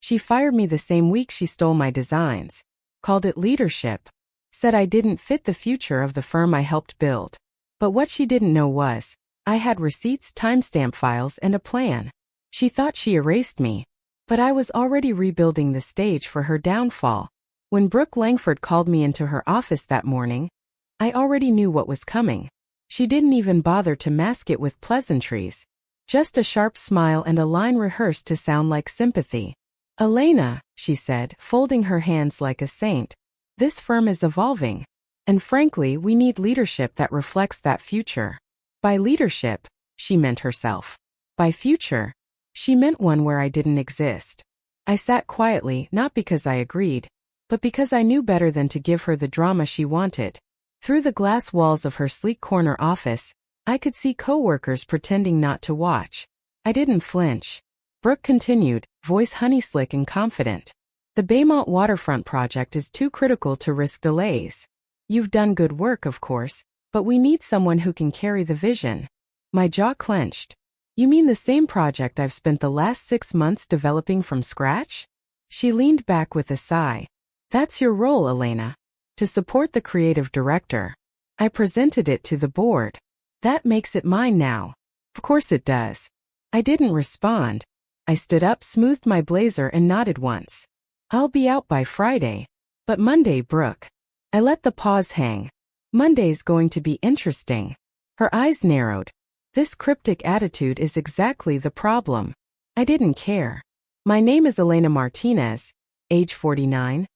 She fired me the same week she stole my designs. Called it leadership. Said I didn't fit the future of the firm I helped build. But what she didn't know was, I had receipts, timestamp files, and a plan. She thought she erased me. But I was already rebuilding the stage for her downfall. When Brooke Langford called me into her office that morning, I already knew what was coming. She didn't even bother to mask it with pleasantries. Just a sharp smile and a line rehearsed to sound like sympathy. "Elena," she said, folding her hands like a saint, "this firm is evolving. And frankly, we need leadership that reflects that future." By leadership, she meant herself. By future, she meant one where I didn't exist. I sat quietly, not because I agreed, but because I knew better than to give her the drama she wanted. Through the glass walls of her sleek corner office, I could see coworkers pretending not to watch. I didn't flinch. Brooke continued, voice honey-slick and confident. "The Baymont waterfront project is too critical to risk delays. You've done good work, of course, but we need someone who can carry the vision." My jaw clenched. "You mean the same project I've spent the last 6 months developing from scratch?" She leaned back with a sigh. "That's your role, Elena. To support the creative director." I presented it to the board. "That makes it mine now." "Of course it does." I didn't respond. I stood up, smoothed my blazer, and nodded once. "I'll be out by Friday. But Monday, Brooke." I let the pause hang. "Monday's going to be interesting." Her eyes narrowed. This cryptic attitude is exactly the problem. I didn't care. "My name is Elena Martinez, age 49.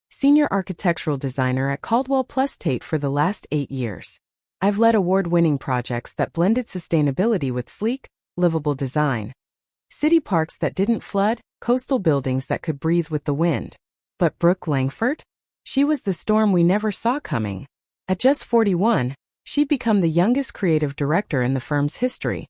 Senior architectural designer at Caldwell Tate for the last 8 years. I've led award-winning projects that blended sustainability with sleek, livable design. City parks that didn't flood, coastal buildings that could breathe with the wind." But Brooke Langford? She was the storm we never saw coming. At just 41, she'd become the youngest creative director in the firm's history.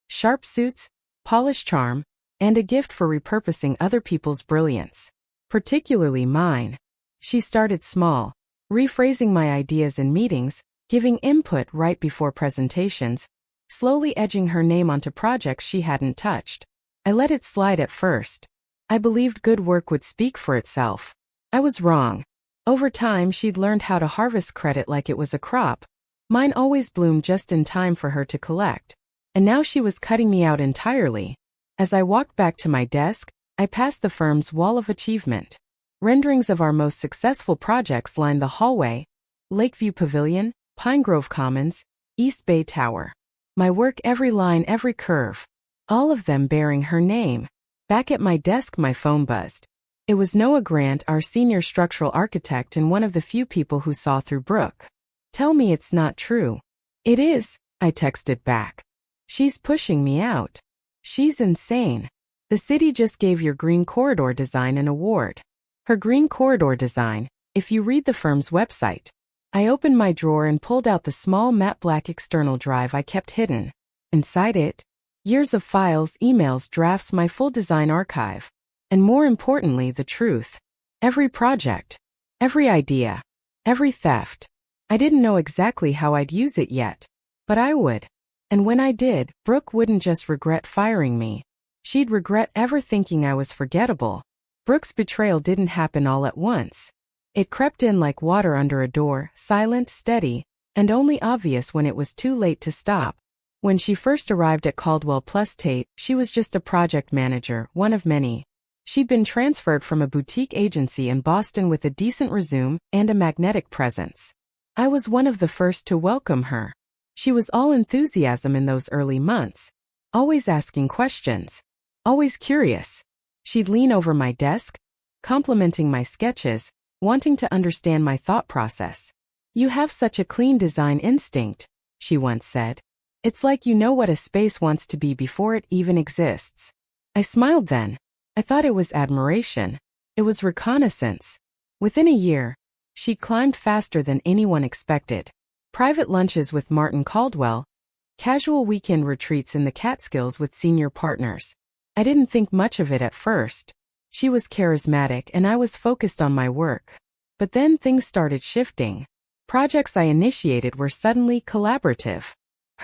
Sharp suits, polished charm, and a gift for repurposing other people's brilliance. Particularly mine. She started small, rephrasing my ideas in meetings, giving input right before presentations, slowly edging her name onto projects she hadn't touched. I let it slide at first. I believed good work would speak for itself. I was wrong. Over time, she'd learned how to harvest credit like it was a crop. Mine always bloomed just in time for her to collect. And now she was cutting me out entirely. As I walked back to my desk, I passed the firm's wall of achievement. Renderings of our most successful projects lined the hallway: Lakeview Pavilion, Pine Grove Commons, East Bay Tower. My work, every line, every curve. All of them bearing her name. Back at my desk, my phone buzzed. It was Noah Grant, our senior structural architect and one of the few people who saw through Brooke. "Tell me it's not true." "It is," I texted back. "She's pushing me out. She's insane. The city just gave your Green Corridor design an award." Her Green Corridor design, if you read the firm's website. I opened my drawer and pulled out the small matte black external drive I kept hidden. Inside it, years of files, emails, drafts, my full design archive. And more importantly, the truth. Every project. Every idea. Every theft. I didn't know exactly how I'd use it yet. But I would. And when I did, Brooke wouldn't just regret firing me. She'd regret ever thinking I was forgettable. Brooke's betrayal didn't happen all at once. It crept in like water under a door, silent, steady, and only obvious when it was too late to stop. When she first arrived at Caldwell Tate, she was just a project manager, one of many. She'd been transferred from a boutique agency in Boston with a decent resume and a magnetic presence. I was one of the first to welcome her. She was all enthusiasm in those early months, always asking questions, always curious. She'd lean over my desk, complimenting my sketches, wanting to understand my thought process. "You have such a clean design instinct," she once said. "It's like you know what a space wants to be before it even exists." I smiled then. I thought it was admiration. It was reconnaissance. Within a year, she climbed faster than anyone expected. Private lunches with Martin Caldwell, casual weekend retreats in the Catskills with senior partners. I didn't think much of it at first. She was charismatic and I was focused on my work. But then things started shifting. Projects I initiated were suddenly collaborative.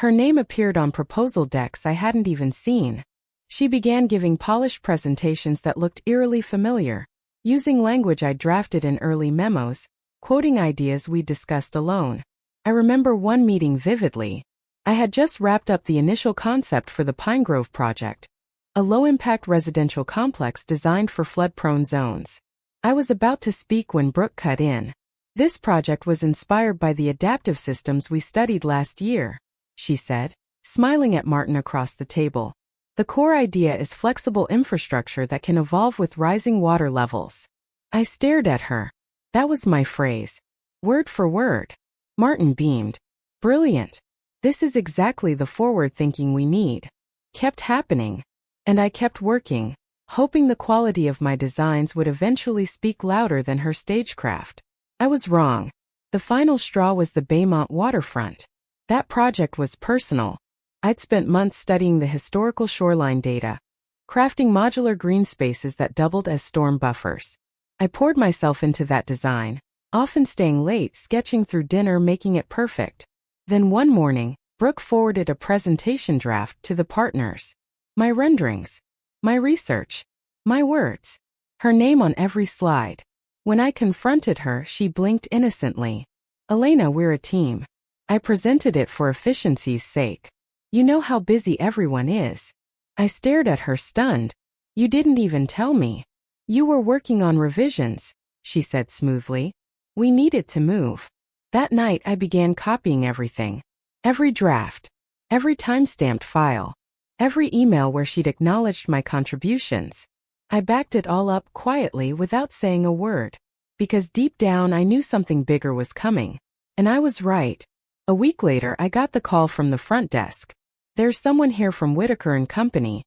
Her name appeared on proposal decks I hadn't even seen. She began giving polished presentations that looked eerily familiar, using language I drafted in early memos, quoting ideas we discussed alone. I remember one meeting vividly. I had just wrapped up the initial concept for the Pine Grove project, a low-impact residential complex designed for flood-prone zones. I was about to speak when Brooke cut in. "This project was inspired by the adaptive systems we studied last year," she said, smiling at Martin across the table. "The core idea is flexible infrastructure that can evolve with rising water levels." I stared at her. That was my phrase. Word for word. Martin beamed. "Brilliant. This is exactly the forward thinking we need." Kept happening. And I kept working, hoping the quality of my designs would eventually speak louder than her stagecraft. I was wrong. The final straw was the Baymont waterfront. That project was personal. I'd spent months studying the historical shoreline data, crafting modular green spaces that doubled as storm buffers. I poured myself into that design, often staying late, sketching through dinner, making it perfect. Then one morning, Brooke forwarded a presentation draft to the partners. My renderings, my research, my words. Her name on every slide. When I confronted her, she blinked innocently. "Elena, we're a team." I presented it for efficiency's sake. "You know how busy everyone is." I stared at her, stunned. "You didn't even tell me." "You were working on revisions," she said smoothly. "We needed to move." That night I began copying everything. Every draft. Every time-stamped file. Every email where she'd acknowledged my contributions. I backed it all up quietly without saying a word. Because deep down I knew something bigger was coming. And I was right. A week later I got the call from the front desk. "There's someone here from Whitaker and Company."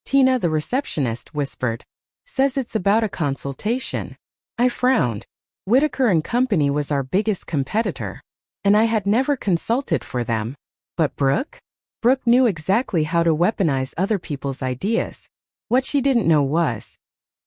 Tina, the receptionist, whispered. "Says it's about a consultation." I frowned. Whitaker and Company was our biggest competitor. And I had never consulted for them. But Brooke? Brooke knew exactly how to weaponize other people's ideas. What she didn't know was,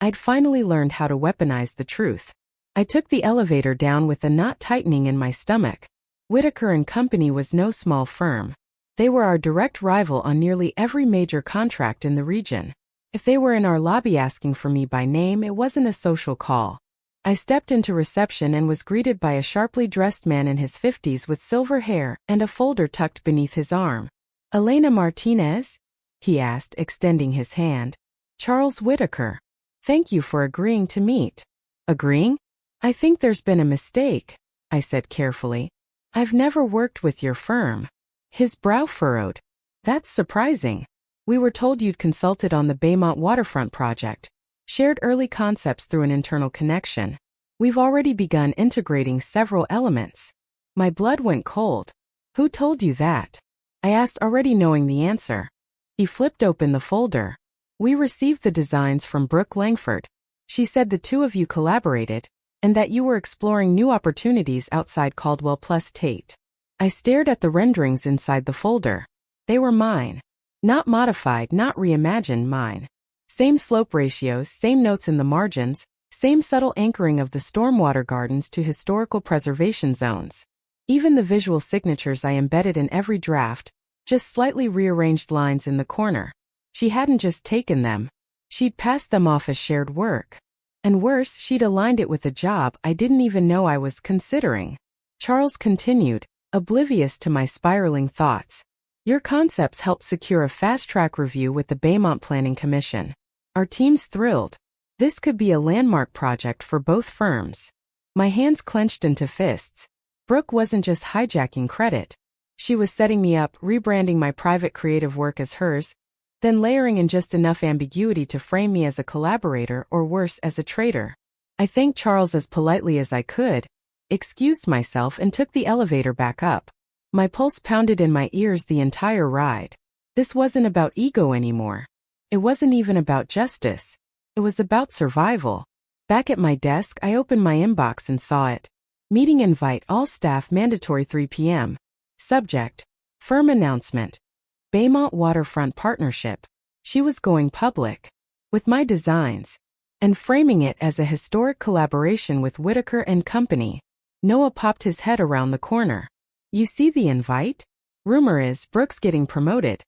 I'd finally learned how to weaponize the truth. I took the elevator down with a knot tightening in my stomach. Whitaker and Company was no small firm. They were our direct rival on nearly every major contract in the region. If they were in our lobby asking for me by name, it wasn't a social call. I stepped into reception and was greeted by a sharply dressed man in his 50s with silver hair and a folder tucked beneath his arm. "Elena Martinez?" he asked, extending his hand. "Charles Whitaker. Thank you for agreeing to meet." "Agreeing? I think there's been a mistake," I said carefully. "I've never worked with your firm." His brow furrowed. "That's surprising. We were told you'd consulted on the Baymont waterfront project, shared early concepts through an internal connection. We've already begun integrating several elements." My blood went cold. "Who told you that?" I asked, already knowing the answer. He flipped open the folder. "We received the designs from Brooke Langford. She said the two of you collaborated, and that you were exploring new opportunities outside Caldwell plus Tate." I stared at the renderings inside the folder. They were mine. Not modified, not reimagined, mine. Same slope ratios, same notes in the margins, same subtle anchoring of the stormwater gardens to historical preservation zones. Even the visual signatures I embedded in every draft, just slightly rearranged lines in the corner. She hadn't just taken them. She'd passed them off as shared work. And worse, she'd aligned it with a job I didn't even know I was considering. Charles continued, oblivious to my spiraling thoughts. "Your concepts helped secure a fast-track review with the Baymont Planning Commission. Our team's thrilled. This could be a landmark project for both firms." My hands clenched into fists. Brooke wasn't just hijacking credit. She was setting me up, rebranding my private creative work as hers, then layering in just enough ambiguity to frame me as a collaborator or worse, as a traitor. I thanked Charles as politely as I could, excused myself and took the elevator back up. My pulse pounded in my ears the entire ride. This wasn't about ego anymore. It wasn't even about justice. It was about survival. Back at my desk, I opened my inbox and saw it. Meeting invite, all staff, mandatory 3 p.m. Subject: firm announcement. Baymont Waterfront Partnership. She was going public. With my designs. And framing it as a historic collaboration with Whitaker and Company. Noah popped his head around the corner. "You see the invite? Rumor is Brooke's getting promoted.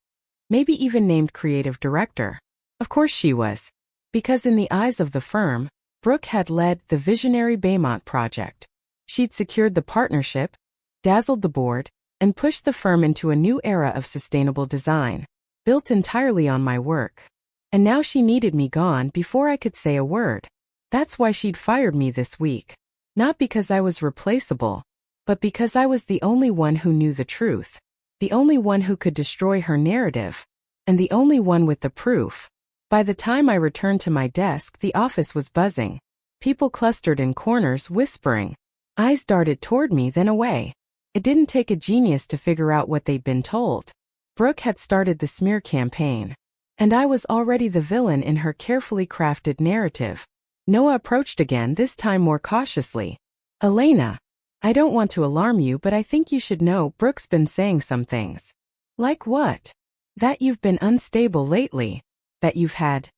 Maybe even named creative director." Of course she was. Because in the eyes of the firm, Brooke had led the visionary Baymont project. She'd secured the partnership, dazzled the board, and pushed the firm into a new era of sustainable design, built entirely on my work. And now she needed me gone before I could say a word. That's why she'd fired me this week. Not because I was replaceable, but because I was the only one who knew the truth, the only one who could destroy her narrative, and the only one with the proof. By the time I returned to my desk, the office was buzzing. People clustered in corners, whispering. Eyes darted toward me, then away. It didn't take a genius to figure out what they'd been told. Brooke had started the smear campaign, and I was already the villain in her carefully crafted narrative. Noah approached again, this time more cautiously. Elena, I don't want to alarm you, but I think you should know Brooke's been saying some things. Like what? That you've been unstable lately. That you've had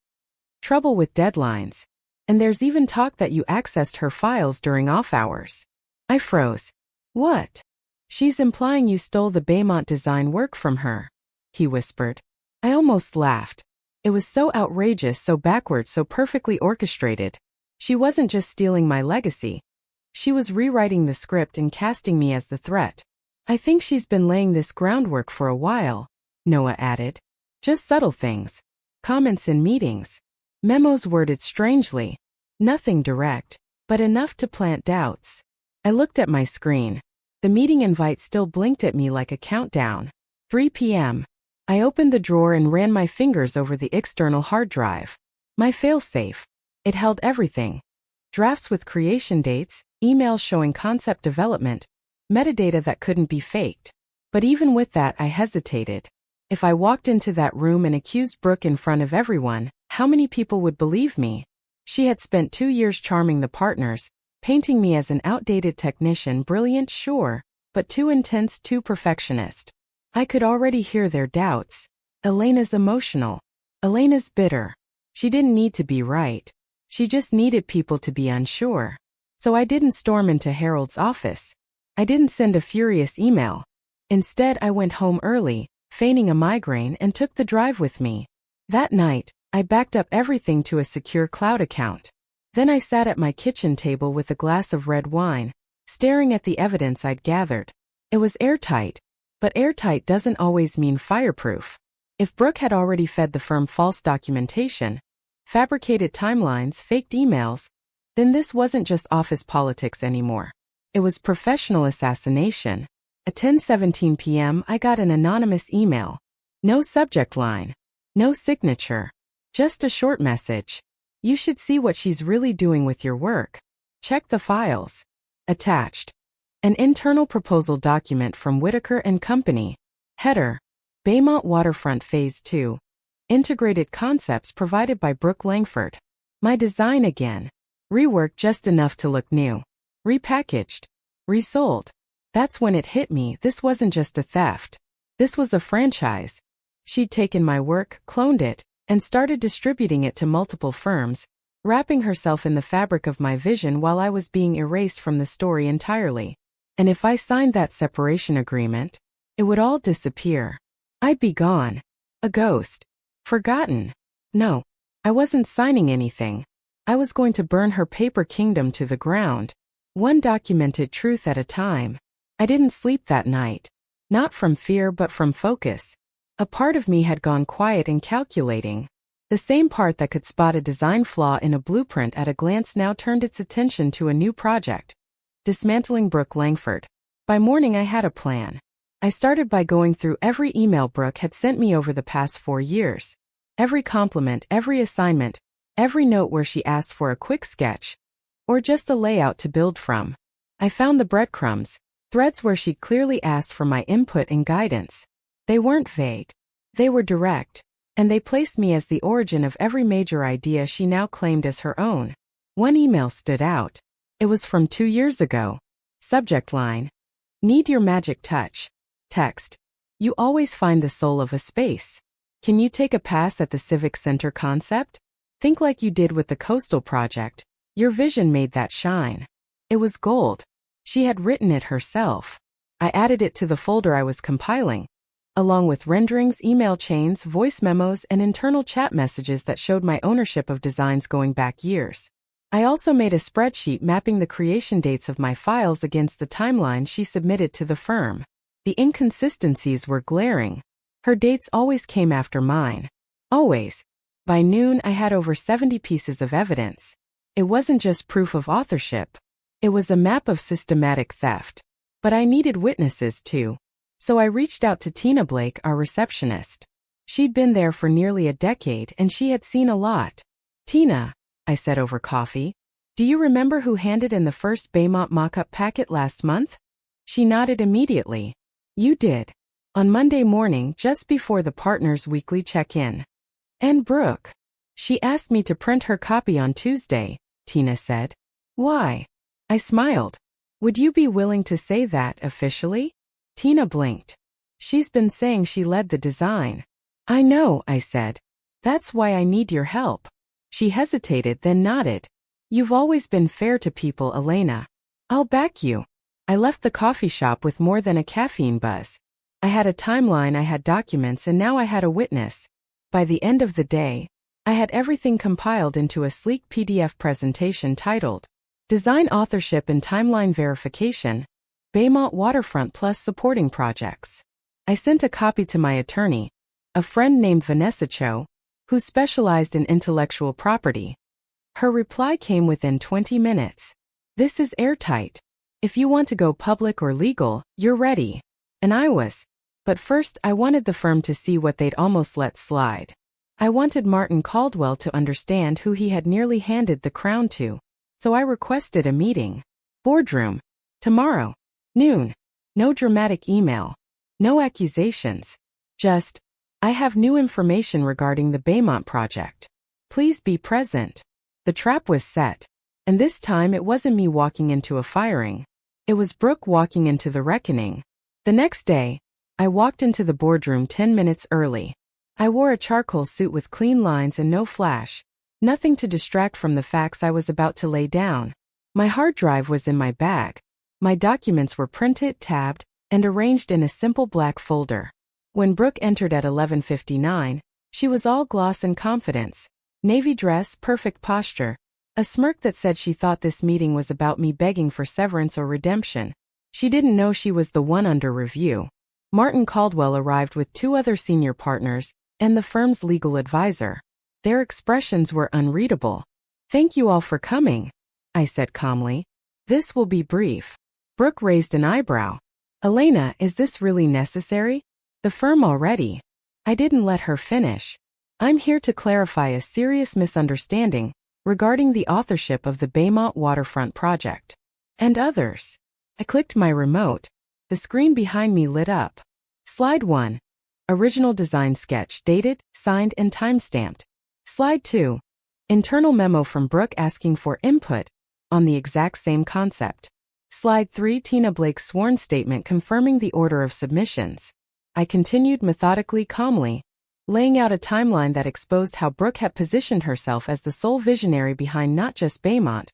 trouble with deadlines. And there's even talk that you accessed her files during off hours. I froze. What? She's implying you stole the Baymont design work from her, he whispered. I almost laughed. It was so outrageous, so backward, so perfectly orchestrated. She wasn't just stealing my legacy. She was rewriting the script and casting me as the threat. I think she's been laying this groundwork for a while, Noah added. Just subtle things. Comments in meetings. Memos worded strangely. Nothing direct, but enough to plant doubts. I looked at my screen. The meeting invite still blinked at me like a countdown. 3 p.m. I opened the drawer and ran my fingers over the external hard drive. My failsafe. It held everything. Drafts with creation dates, emails showing concept development, metadata that couldn't be faked. But even with that, I hesitated. If I walked into that room and accused Brooke in front of everyone, how many people would believe me? She had spent 2 years charming the partners, painting me as an outdated technician, brilliant, sure, but too intense, too perfectionist. I could already hear their doubts. Elena's emotional. Elena's bitter. She didn't need to be right. She just needed people to be unsure. So I didn't storm into Harold's office. I didn't send a furious email. Instead, I went home early, feigning a migraine, and took the drive with me. That night, I backed up everything to a secure cloud account. Then I sat at my kitchen table with a glass of red wine, staring at the evidence I'd gathered. It was airtight, but airtight doesn't always mean fireproof. If Brooke had already fed the firm false documentation, fabricated timelines, faked emails, then this wasn't just office politics anymore. It was professional assassination. At 10:17 p.m., I got an anonymous email. No subject line. No signature. Just a short message. You should see what she's really doing with your work. Check the files. Attached. An internal proposal document from Whitaker and Company. Header. Baymont Waterfront Phase 2. Integrated concepts provided by Brooke Langford. My design again. Reworked just enough to look new. Repackaged. Resold. That's when it hit me, this wasn't just a theft. This was a franchise. She'd taken my work, cloned it, and started distributing it to multiple firms, wrapping herself in the fabric of my vision while I was being erased from the story entirely. And if I signed that separation agreement, it would all disappear. I'd be gone. A ghost. Forgotten. No, I wasn't signing anything. I was going to burn her paper kingdom to the ground, one documented truth at a time. I didn't sleep that night. Not from fear but from focus. A part of me had gone quiet and calculating. The same part that could spot a design flaw in a blueprint at a glance now turned its attention to a new project. Dismantling Brooke Langford. By morning I had a plan. I started by going through every email Brooke had sent me over the past 4 years. Every compliment, every assignment, every note where she asked for a quick sketch, or just a layout to build from. I found the breadcrumbs, threads where she clearly asked for my input and guidance. They weren't vague. They were direct, and they placed me as the origin of every major idea she now claimed as her own. One email stood out. It was from 2 years ago. Subject line. Need your magic touch. Text. You always find the soul of a space. Can you take a pass at the Civic Center concept? Think like you did with the Coastal Project. Your vision made that shine. It was gold. She had written it herself. I added it to the folder I was compiling. along with renderings, email chains, voice memos, and internal chat messages that showed my ownership of designs going back years. I also made a spreadsheet mapping the creation dates of my files against the timeline she submitted to the firm. The inconsistencies were glaring. Her dates always came after mine. Always. By noon, I had over 70 pieces of evidence. It wasn't just proof of authorship. It was a map of systematic theft. But I needed witnesses too. So I reached out to Tina Blake, our receptionist. She'd been there for nearly a decade and she had seen a lot. "Tina," I said over coffee, "do you remember who handed in the first Baymont mock-up packet last month?" She nodded immediately. "You did. On Monday morning, just before the partners' weekly check-in. And Brooke. She asked me to print her copy on Tuesday," Tina said. "Why?" I smiled. "Would you be willing to say that officially?" Tina blinked. "She's been saying she led the design." "I know," I said. "That's why I need your help." She hesitated, then nodded. "You've always been fair to people, Elena. I'll back you." I left the coffee shop with more than a caffeine buzz. I had a timeline, I had documents, and now I had a witness. By the end of the day, I had everything compiled into a sleek PDF presentation titled, "Design Authorship and Timeline Verification, Baymont Waterfront Plus Supporting Projects." I sent a copy to my attorney, a friend named Vanessa Cho, who specialized in intellectual property. Her reply came within 20 minutes. "This is airtight. If you want to go public or legal, you're ready." And I was. But first, I wanted the firm to see what they'd almost let slide. I wanted Martin Caldwell to understand who he had nearly handed the crown to. So I requested a meeting. Boardroom. Tomorrow. Noon. No dramatic email. No accusations. Just, "I have new information regarding the Baymont project. Please be present." The trap was set. And this time it wasn't me walking into a firing. It was Brooke walking into the reckoning. The next day, I walked into the boardroom 10 minutes early. I wore a charcoal suit with clean lines and no flash. Nothing to distract from the facts I was about to lay down. My hard drive was in my bag. My documents were printed, tabbed, and arranged in a simple black folder. When Brooke entered at 11:59, she was all gloss and confidence. Navy dress, perfect posture. A smirk that said she thought this meeting was about me begging for severance or redemption. She didn't know she was the one under review. Martin Caldwell arrived with 2 other senior partners and the firm's legal advisor. Their expressions were unreadable. "Thank you all for coming," I said calmly. "This will be brief." Brooke raised an eyebrow. "Elena, is this really necessary? The firm already." I didn't let her finish. "I'm here to clarify a serious misunderstanding regarding the authorship of the Baymont Waterfront project. And others." I clicked my remote. The screen behind me lit up. Slide 1. Original design sketch, dated, signed, and timestamped. Slide 2. Internal memo from Brooke asking for input on the exact same concept. Slide 3. Tina Blake's sworn statement confirming the order of submissions. I continued methodically, calmly, laying out a timeline that exposed how Brooke had positioned herself as the sole visionary behind not just Baymont,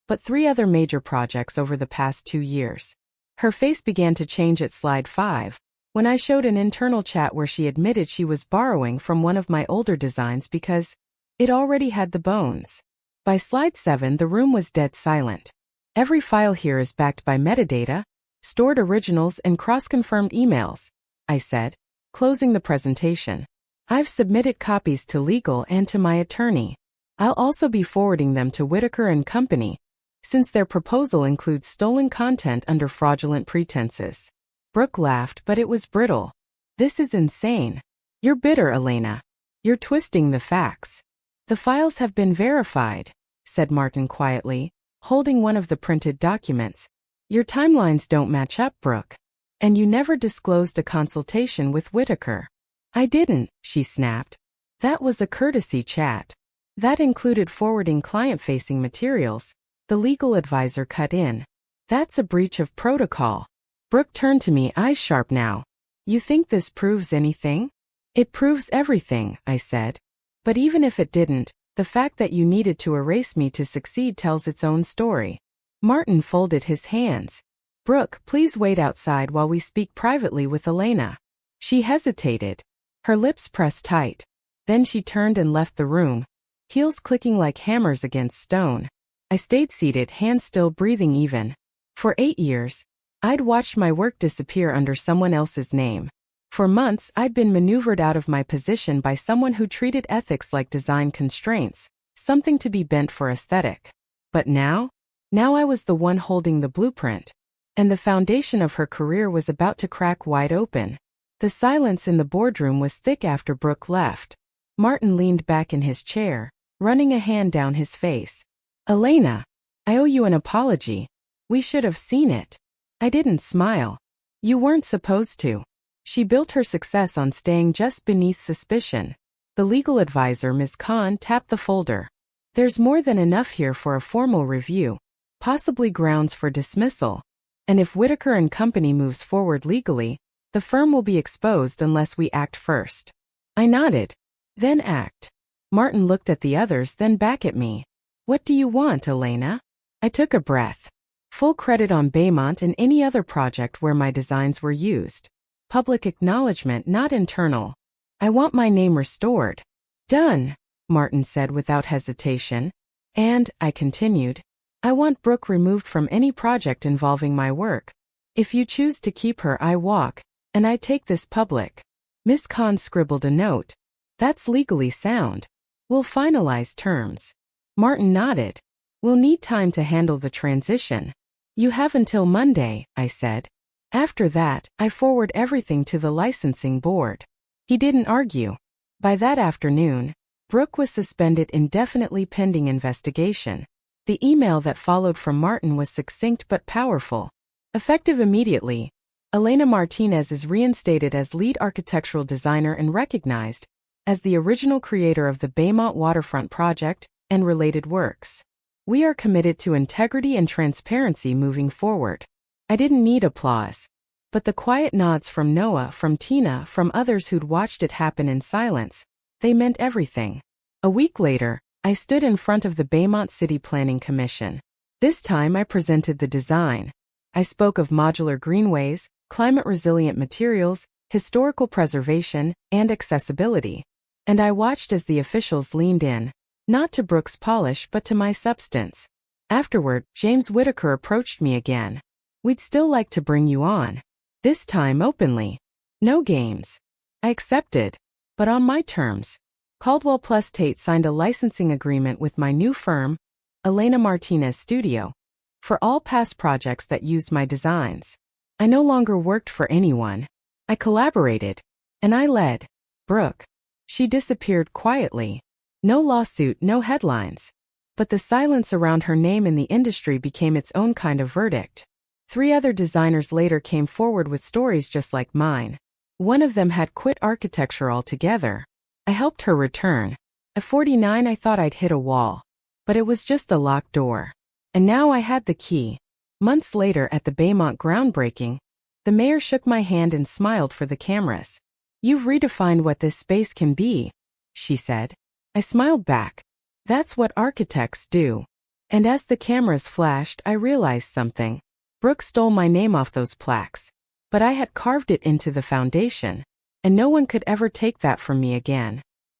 but 3 other major projects over the past 2 years. Her face began to change at slide 5, when I showed an internal chat where she admitted she was borrowing from one of my older designs because it already had the bones. By slide 7, the room was dead silent. "Every file here is backed by metadata, stored originals, and cross-confirmed emails," I said, closing the presentation. "I've submitted copies to legal and to my attorney. I'll also be forwarding them to Whitaker and Company, since their proposal includes stolen content under fraudulent pretenses." Brooke laughed, but it was brittle. "This is insane. You're bitter, Elena. You're twisting the facts." "The files have been verified," said Martin quietly, holding one of the printed documents. "Your timelines don't match up, Brooke. And you never disclosed a consultation with Whitaker." "I didn't," she snapped. "That was a courtesy chat. That included forwarding client-facing materials." The legal advisor cut in. "That's a breach of protocol." Brooke turned to me, eyes sharp now. "You think this proves anything?" "It proves everything," I said. "But even if it didn't, the fact that you needed to erase me to succeed tells its own story." Martin folded his hands. "Brooke, please wait outside while we speak privately with Elena." She hesitated. Her lips pressed tight. Then she turned and left the room, heels clicking like hammers against stone. I stayed seated, hands still, breathing even. For 8 years, I'd watched my work disappear under someone else's name. For months, I'd been maneuvered out of my position by someone who treated ethics like design constraints, something to be bent for aesthetic. But now I was the one holding the blueprint. And the foundation of her career was about to crack wide open. The silence in the boardroom was thick after Brooke left. Martin leaned back in his chair, running a hand down his face. Elena, I owe you an apology. We should have seen it. I didn't smile. You weren't supposed to. She built her success on staying just beneath suspicion. The legal advisor, Ms. Khan, tapped the folder. There's more than enough here for a formal review, possibly grounds for dismissal. And if Whitaker and Company moves forward legally, the firm will be exposed unless we act first. I nodded. Then act. Martin looked at the others, then back at me. What do you want, Elena? I took a breath. Full credit on Baymont and any other project where my designs were used. Public acknowledgement, not internal. I want my name restored. Done, Martin said without hesitation. And, I continued, I want Brooke removed from any project involving my work. If you choose to keep her, I walk, and I take this public. Miss Khan scribbled a note. That's legally sound. We'll finalize terms. Martin nodded. We'll need time to handle the transition. You have until Monday, I said. After that, I forward everything to the licensing board. He didn't argue. By that afternoon, Brooke was suspended indefinitely pending investigation. The email that followed from Martin was succinct but powerful. Effective immediately, Elena Martinez is reinstated as lead architectural designer and recognized as the original creator of the Baymont Waterfront project and related works. We are committed to integrity and transparency moving forward. I didn't need applause, but the quiet nods from Noah, from Tina, from others who'd watched it happen in silence, they meant everything. A week later, I stood in front of the Baymont City Planning Commission. This time I presented the design. I spoke of modular greenways, climate-resilient materials, historical preservation, and accessibility. And I watched as the officials leaned in, not to Brooke's polish but to my substance. Afterward, James Whitaker approached me again. We'd still like to bring you on. This time openly. No games. I accepted, but on my terms. Caldwell plus Tate signed a licensing agreement with my new firm, Elena Martinez Studio, for all past projects that used my designs. I no longer worked for anyone. I collaborated. And I led. Brooke. She disappeared quietly. No lawsuit, no headlines. But the silence around her name in the industry became its own kind of verdict. 3 other designers later came forward with stories just like mine. One of them had quit architecture altogether. I helped her return. At 49, I thought I'd hit a wall. But it was just a locked door. And now I had the key. Months later at the Baymont groundbreaking, the mayor shook my hand and smiled for the cameras. You've redefined what this space can be, she said. I smiled back. That's what architects do. And as the cameras flashed, I realized something. Brooke stole my name off those plaques. But I had carved it into the foundation. And no one could ever take that from me again.